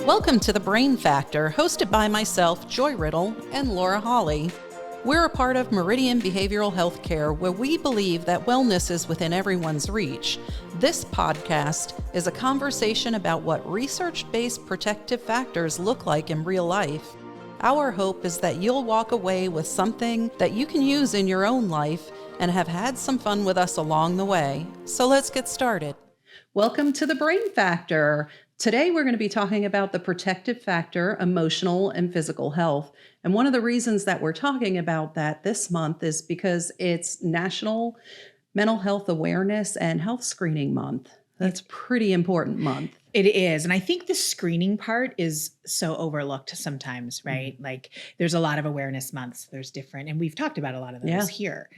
Welcome to The Brain Factor, hosted by myself, Joy Riddle, and Laura Hawley. We're a part of Meridian Behavioral Healthcare, where we believe that wellness is within everyone's reach. This podcast is a conversation about what research-based protective factors look like in real life. Our hope is that you'll walk away with something that you can use in your own life and have had some fun with us along the way. So let's get started. Welcome to The Brain Factor. Today, we're going to be talking about the protective factor, emotional and physical health. And one of the reasons that we're talking about that this month is because it's National Mental Health Awareness and Health Screening Month. That's a pretty important month. It is. And I think the screening part is so overlooked sometimes, right? Mm-hmm. Like there's a lot of awareness months. There's different, and we've talked about a lot of those here,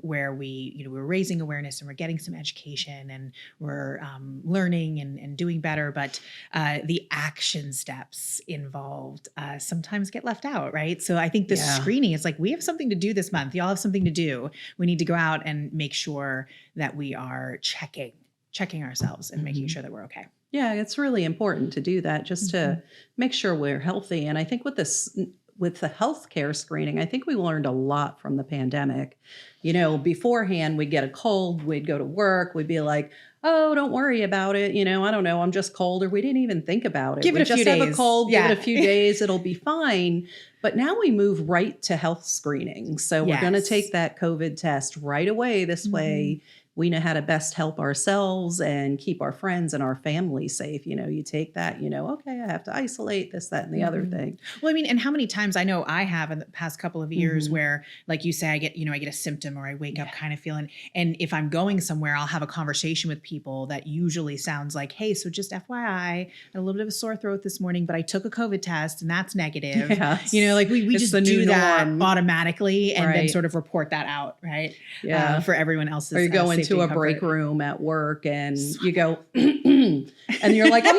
where we're raising awareness and we're getting some education and we're learning and doing better. But the action steps involved sometimes get left out, right? So I think the screening is like, we have something to do this month. Y'all have something to do. We need to go out and make sure that we are checking ourselves and making sure that we're okay. Yeah, it's really important to do that just to make sure we're healthy. And I think with the healthcare screening, I think we learned a lot from the pandemic. You know, beforehand, we'd get a cold, we'd go to work, we'd be like, oh, don't worry about it. You know, I don't know, I'm just cold, or we didn't even think about it. Give it a few days. Have a cold, give it a few days, it'll be fine. But now we move right to health screening. So we're going to take that COVID test right away. This way, we know how to best help ourselves and keep our friends and our family safe. You know, you take that, okay, I have to isolate this, that, and the other thing. Well, I mean, and how many times I know I have in the past couple of years where, like you say, I get a symptom or I wake up kind of feeling, and if I'm going somewhere, I'll have a conversation with people that usually sounds like, hey, so just FYI, I had a little bit of a sore throat this morning, but I took a COVID test and that's negative. Yes. Like we just do that automatically and then sort of report that out, right? Yeah. For everyone else's. Or you go into a break room at work and you go, and you're like, I'm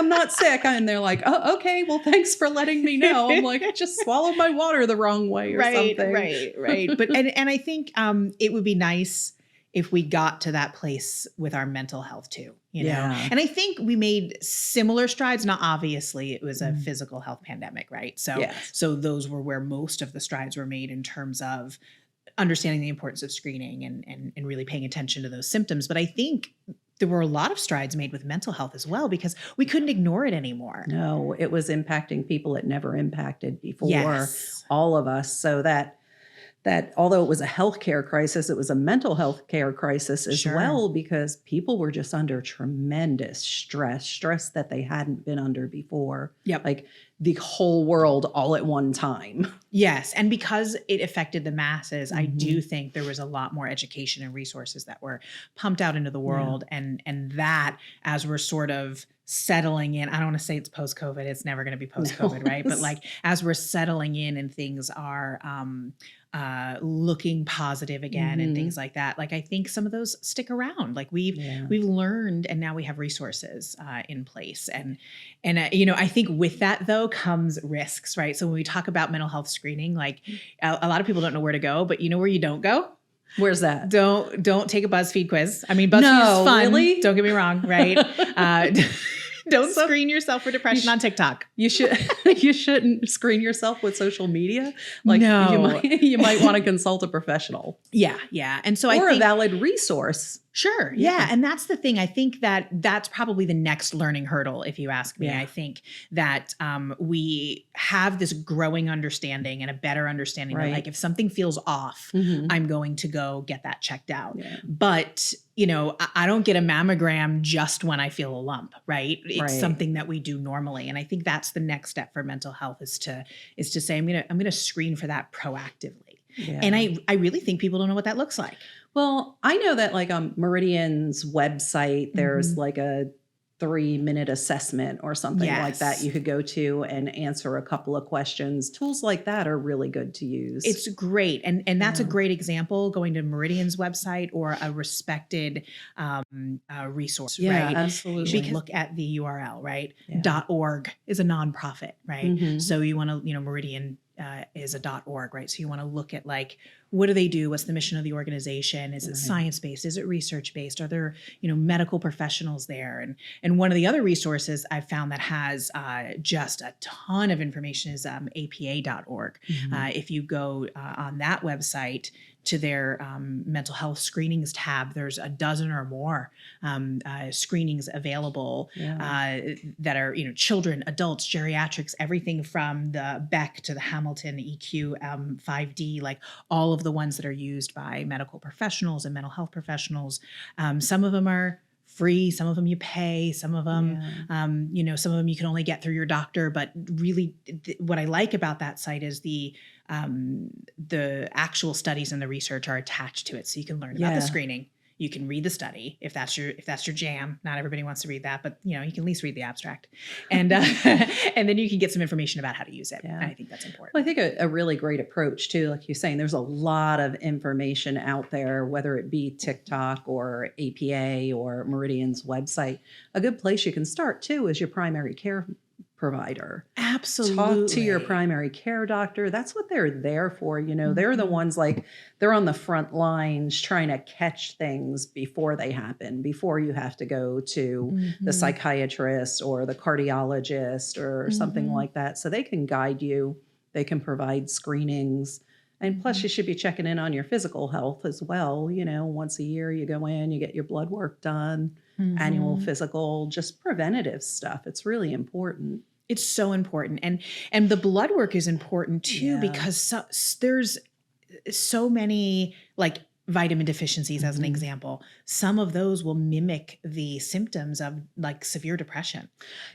not sick. And they're like, oh, okay, well, thanks for letting me know. I'm like, I just swallowed my water the wrong way or something. Right. But, and I think it would be nice if we got to that place with our mental health too, you know? And I think we made similar strides. Not obviously it was a physical health pandemic, right? So those were where most of the strides were made in terms of understanding the importance of screening and really paying attention to those symptoms. But I think there were a lot of strides made with mental health as well, because we couldn't ignore it anymore. No, it was impacting people it never impacted before, all of us. So that although it was a healthcare crisis, it was a mental health care crisis as well, because people were just under tremendous stress that they hadn't been under before. Like the whole world all at one time. Yes. And because it affected the masses, I do think there was a lot more education and resources that were pumped out into the world. And that, as we're sort of settling in, I don't want to say it's post-COVID, it's never going to be post-COVID, right? But like, as we're settling in and things are looking positive again and things like that, like I think some of those stick around. Like we've learned, and now we have resources in place. And I think with that though comes risks, right? So when we talk about mental health screening, like a lot of people don't know where to go, but you know where you don't go? Where's that? Don't take a BuzzFeed quiz. I mean, BuzzFeed is fun. Really? Don't get me wrong, right? Don't screen yourself for depression on TikTok. You shouldn't screen yourself with social media. Like you might want to consult a professional. Yeah. And so a valid resource. Sure. Yeah. And that's the thing. I think that's probably the next learning hurdle, if you ask me. I think that we have this growing understanding and a better understanding that, like, if something feels off, I'm going to go get that checked out. But I don't get a mammogram just when I feel a lump, right? It's something that we do normally. And I think that's the next step for mental health is to say, I'm going to screen for that proactively. Yeah. And I really think people don't know what that looks like. Well, I know that like on Meridian's website, there's like a 3-minute assessment or something like that you could go to and answer a couple of questions. Tools like that are really good to use. It's great. And that's a great example, going to Meridian's website or a respected resource, right? Absolutely. You should look at the URL, right? .org is a nonprofit, right? So you want to, Meridian is a .org, right? So you want to look at like, what do they do? What's the mission of the organization? Is it science-based? Is it research-based? Are there, medical professionals there? And one of the other resources I've found that has just a ton of information is apa.org. If you go on that website to their mental health screenings tab, there's a dozen or more screenings available that are, children, adults, geriatrics, everything from the Beck to the Hamilton, EQ, 5D, like all of the ones that are used by medical professionals and mental health professionals. Some of them are free, some of them you pay, some of them, some of them you can only get through your doctor. But really, what I like about that site is the actual studies and the research are attached to it, so you can learn about the screening. You can read the study if that's your jam. Not everybody wants to read that, but you can at least read the abstract, and and then you can get some information about how to use it. And I think that's important. Well, I think a really great approach too, like you're saying, there's a lot of information out there, whether it be TikTok or APA or Meridian's website. A good place you can start too is your primary care provider. Absolutely. Talk to your primary care doctor. That's what they're there for. They're the ones, like, they're on the front lines trying to catch things before they happen, before you have to go to the psychiatrist or the cardiologist or something like that. So they can guide you. They can provide screenings. And plus you should be checking in on your physical health as well. Once a year you go in, you get your blood work done, annual physical, just preventative stuff. It's really important. It's so important. And the blood work is important too, because there's so many, like, vitamin deficiencies as an example. Some of those will mimic the symptoms of like severe depression.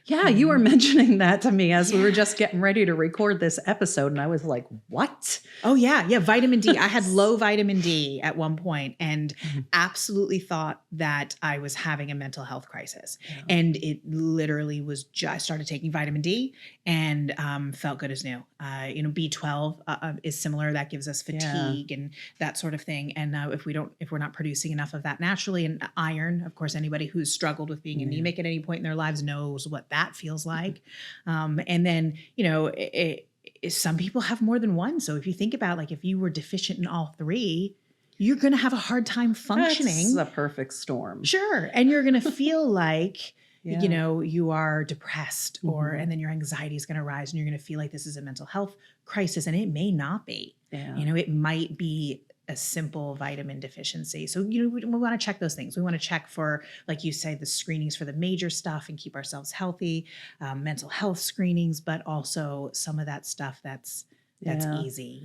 Yeah, you were mentioning that to me as we were just getting ready to record this episode, and I was like, what? Oh yeah, vitamin D. I had low vitamin D at one point and absolutely thought that I was having a mental health crisis. And it literally was I started taking vitamin D and felt good as new. B12 is similar. That gives us fatigue and that sort of thing. And if we're not producing enough of that naturally, and iron, of course, anybody who's struggled with being anemic at any point in their lives knows what that feels like. And then, some people have more than one. So if you think about, like, if you were deficient in all three, you're going to have a hard time functioning. That's a perfect storm. Sure. And you're going to feel like, you are depressed and then your anxiety is going to rise and you're going to feel like this is a mental health crisis, and it may not be. It might be a simple vitamin deficiency. So, we want to check those things. We want to check for, like you say, the screenings for the major stuff and keep ourselves healthy, mental health screenings, but also some of that stuff that's easy,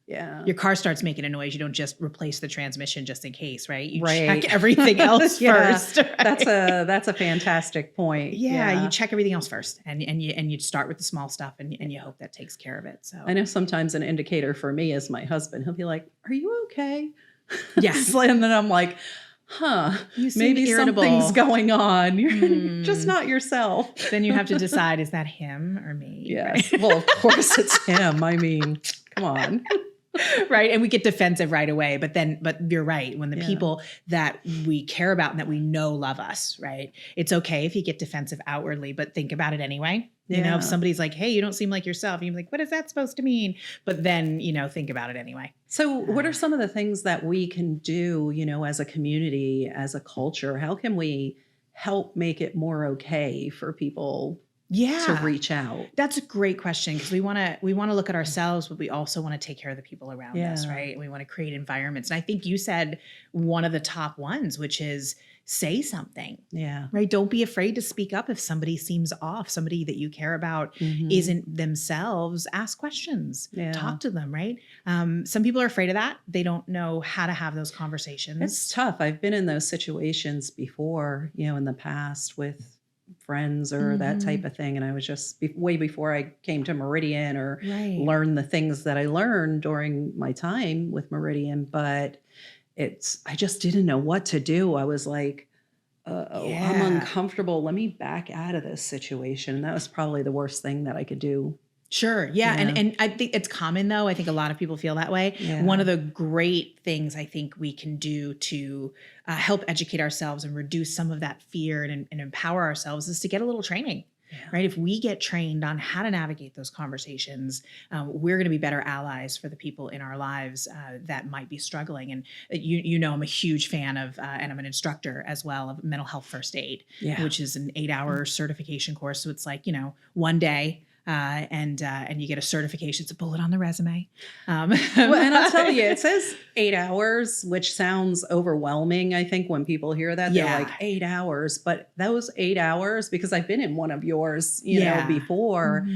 Yeah. Your car starts making a noise. You don't just replace the transmission just in case, right? You check everything else first. Right? That's a fantastic point. Yeah, you check everything else first, and you start with the small stuff, and you hope that takes care of it. So I know sometimes an indicator for me is my husband. He'll be like, "Are you okay?" Yes, and then I'm like, maybe irritable. Something's going on. You're just not yourself. Then you have to decide, is that him or me? Yes. Right? Well, of course it's him. I mean, come on. Right. And we get defensive right away. But you're right. When the people that we care about and that we know love us, right? It's okay if you get defensive outwardly, but think about it anyway. If somebody's like, hey, you don't seem like yourself, you're like, what is that supposed to mean? But then, think about it anyway. So what are some of the things that we can do, as a community, as a culture? How can we help make it more okay for people to reach out? That's a great question, because we want to look at ourselves, but we also want to take care of the people around us, right? And we want to create environments. And I think you said one of the top ones, which is say something. Yeah. Right. Don't be afraid to speak up if somebody seems off, somebody that you care about isn't themselves. Ask questions. Talk to them, right? Some people are afraid of that. They don't know how to have those conversations. It's tough. I've been in those situations before, in the past with friends or that type of thing. And I was just way before I came to Meridian or learned the things that I learned during my time with Meridian. But I just didn't know what to do. I was like, I'm uncomfortable. Let me back out of this situation. And that was probably the worst thing that I could do. Sure. Yeah. And I think it's common, though. I think a lot of people feel that way. Yeah. One of the great things I think we can do to help educate ourselves and reduce some of that fear and empower ourselves is to get a little training. right? If we get trained on how to navigate those conversations, we're going to be better allies for the people in our lives that might be struggling. And I'm a huge fan of, and I'm an instructor as well, of mental health first aid, which is an 8-hour certification course. So it's like, one day. And you get a certification. It's a bullet on the resume. Well, and I'll tell you, it says 8 hours, which sounds overwhelming. I think when people hear that, they're like 8 hours, but those 8 hours, because I've been in one of yours, before,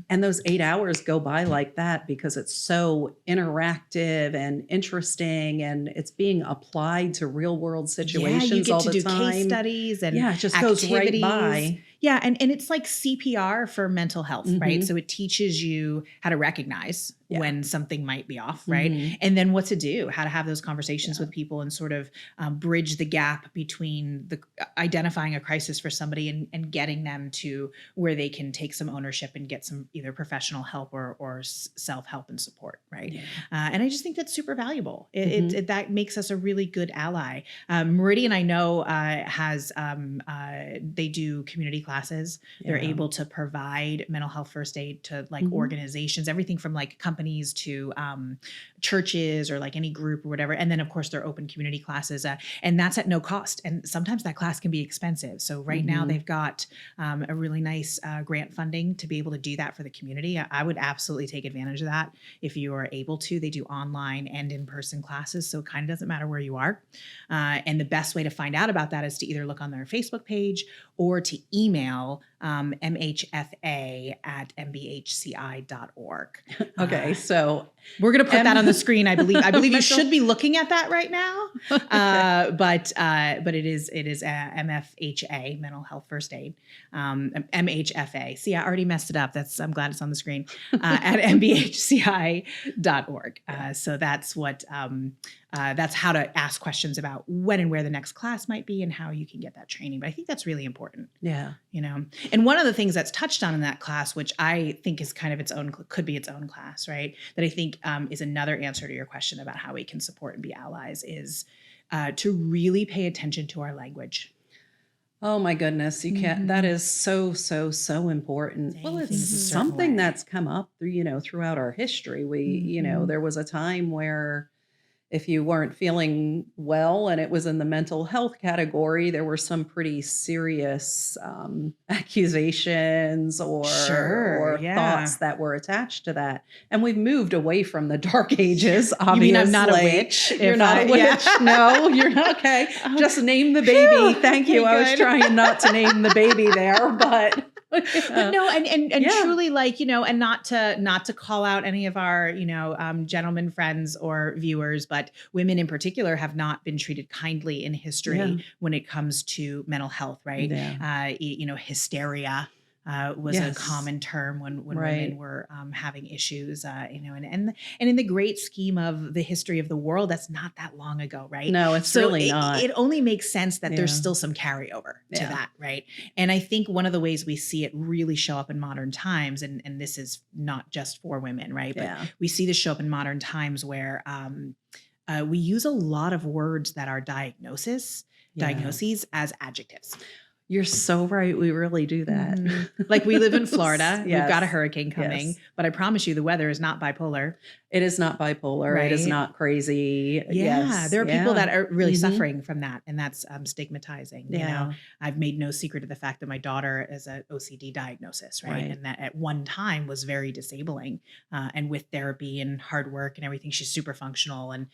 and those 8 hours go by like that because it's so interactive and interesting, and it's being applied to real world situations you get all to the do time. Case studies and it just activities. goes right by. Yeah. And it's like CPR for mental health, right? So it teaches you how to recognize when something might be off, right? And then what to do, how to have those conversations with people and sort of bridge the gap between identifying a crisis for somebody and getting them to where they can take some ownership and get some either professional help or self-help and support, right? And I just think that's super valuable. That makes us a really good ally. Meridian, I know, has, they do community classes. They're able to provide mental health first aid to like organizations, everything from like companies to churches or like any group or whatever. And then of course they're open community classes and that's at no cost. And sometimes that class can be expensive. So right now they've got a really nice grant funding to be able to do that for the community. I would absolutely take advantage of that if you are able to. They do online and in-person classes. So it kind of doesn't matter where you are. And the best way to find out about that is to either look on their Facebook page or to email mhfa@mbhci.org. Okay, so we're going to put that on the screen. I believe you should be looking at that right now. But it is MFHA, Mental Health First Aid, MHFA. See, I already messed it up. I'm glad it's on the screen, at mbhci.org. So that's what, that's how to ask questions about when and where the next class might be and how you can get that training. But I think that's really important. Yeah. And one of the things that's touched on in that class, which I think is kind of could be its own class, right? That I think is another answer to your question about how we can support and be allies is to really pay attention to our language. Oh my goodness, you can't, that is so important. Well, it's something that's come up throughout our history. We, there was a time where if you weren't feeling well and it was in the mental health category, there were some pretty serious accusations or thoughts that were attached to that. And we've moved away from the dark ages, obviously. You mean I'm not a witch? You're not a witch? No, you're not. Okay. Just name the baby. Thank you. I was trying not to name the baby there, but... But no, and truly, like, and not to call out any of our, gentlemen friends or viewers, but women in particular have not been treated kindly in history when it comes to mental health, right? Hysteria was a common term when women were having issues, and in the great scheme of the history of the world, that's not that long ago, right? No, it's really not. It only makes sense that there's still some carryover to that, right? And I think one of the ways we see it really show up in modern times, and this is not just for women, right? But we see this show up in modern times where we use a lot of words that are diagnoses as adjectives. You're so right. We really do that. Like we live in Florida. We've got a hurricane coming, but I promise you the weather is not bipolar. It is not bipolar. Right? It is not crazy. Yeah. There are people that are really suffering from that. And that's stigmatizing. I've made no secret of the fact that my daughter is an OCD diagnosis, right? And that at one time was very disabling. And with therapy and hard work and everything, she's super functional. And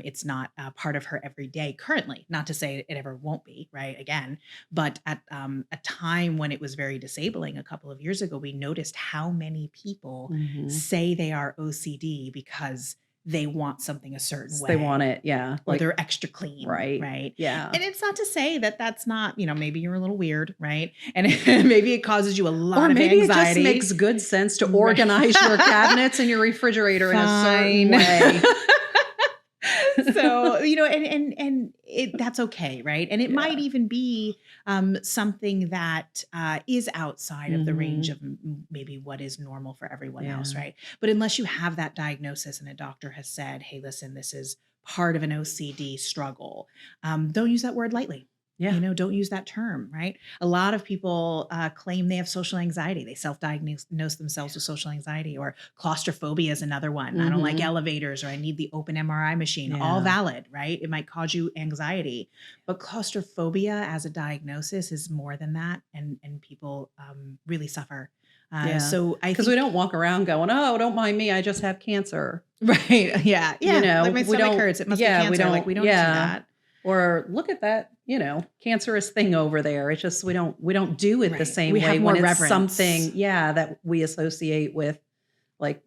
it's not part of her every day currently. Not to say it ever won't be, right? Again, but at a time when it was very disabling a couple of years ago, we noticed how many people say they are OCD because they want something a certain way. They want it, or they're extra clean, right? Yeah. And it's not to say that that's not, maybe you're a little weird, right? And maybe it causes you a lot of anxiety. Or maybe it just makes good sense to organize your cabinets and your refrigerator in a certain way. So, that's okay, right? And it might even be something that is outside of the range of maybe what is normal for everyone else, right? But unless you have that diagnosis and a doctor has said, hey, listen, this is part of an OCD struggle, don't use that word lightly. Yeah. Don't use that term, right? A lot of people claim they have social anxiety. They self-diagnose themselves with social anxiety, or claustrophobia is another one. I don't like elevators, or I need the open MRI machine. All valid, right? It might cause you anxiety, but claustrophobia as a diagnosis is more than that. And people really suffer. So because we don't walk around going, oh, don't mind me, I just have cancer. Right. Yeah. Like my stomach hurts. It must be cancer. We don't do that. Or look at that, cancerous thing over there. It's just we don't do it the same way have more when it's reverence. something, that we associate with, like,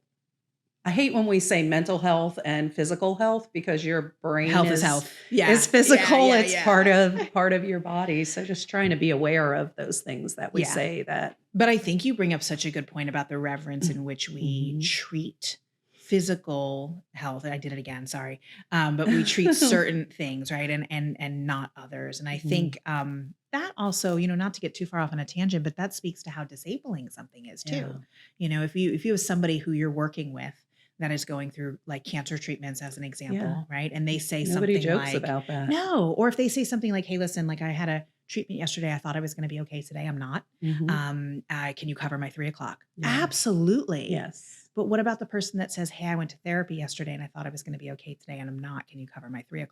I hate when we say mental health and physical health, because your brain is health. It's physical. It's part of your body. So just trying to be aware of those things that we say that. But I think you bring up such a good point about the reverence in which we treat physical health. I did it again, sorry. But we treat certain things, right? And not others. And I think that also, not to get too far off on a tangent, but that speaks to how disabling something is too. If you have somebody who you're working with that is going through like cancer treatments as an example, right? And they say Nobody something jokes like, about that. no, or if they say something like, hey, listen, like I had a treatment yesterday. I thought I was going to be okay today. I'm not. Can you cover my 3:00? Absolutely. Yes. But what about the person that says, hey, I went to therapy yesterday and I thought I was going to be okay today and I'm not. Can you cover my 3:00?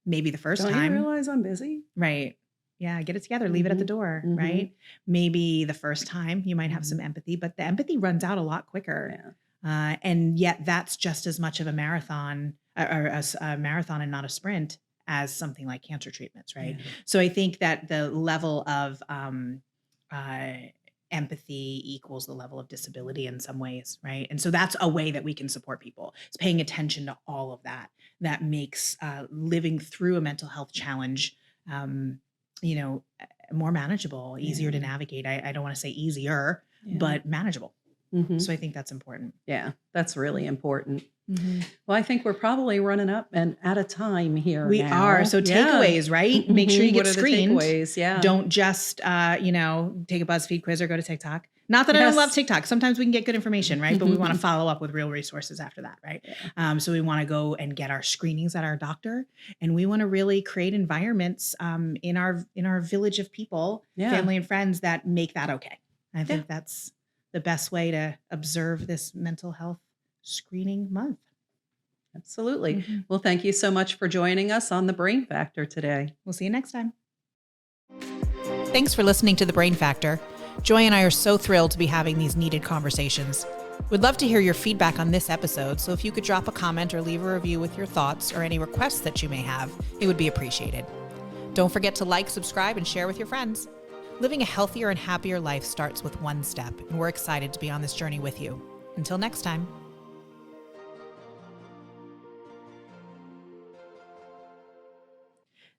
Maybe the first Don't time. you realize I'm busy? Right. Yeah. Get it together. Leave it at the door. Right. Maybe the first time you might have some empathy, but the empathy runs out a lot quicker. And yet that's just as much of a marathon or a marathon and not a sprint as something like cancer treatments. Right. So I think that the level of empathy equals the level of disability in some ways, right? And so that's a way that we can support people. It's paying attention to all of that. That makes living through a mental health challenge, more manageable, easier to navigate. I don't want to say easier, but manageable. So I think that's important. Yeah, that's really important. Well, I think we're probably running up and out of time here. We are. So takeaways, right? Make sure you get screened. Takeaways? Don't just, take a BuzzFeed quiz or go to TikTok. Not that I don't love TikTok. Sometimes we can get good information, right? But we want to follow up with real resources after that, right? So we want to go and get our screenings at our doctor, and we want to really create environments in our village of people, family and friends that make that okay. I think that's the best way to observe this mental health screening month. Absolutely. Well, thank you so much for joining us on The Brain Factor today. We'll see you next time. Thanks for listening to The Brain Factor. Joy and I are so thrilled to be having these needed conversations. We'd love to hear your feedback on this episode, so if you could drop a comment or leave a review with your thoughts or any requests that you may have, it would be appreciated. Don't forget to like, subscribe, and share with your friends. Living a healthier and happier life starts with one step, and we're excited to be on this journey with you. Until next time.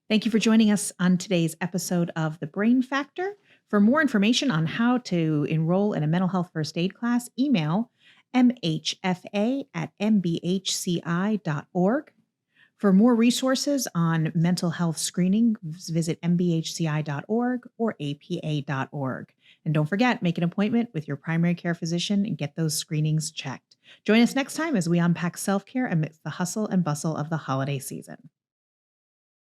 Thank you for joining us on today's episode of The Brain Factor. For more information on how to enroll in a mental health first aid class, email mhfa@mbhci.org. For more resources on mental health screening, visit mbhci.org or apa.org. And don't forget, make an appointment with your primary care physician and get those screenings checked. Join us next time as we unpack self-care amidst the hustle and bustle of the holiday season.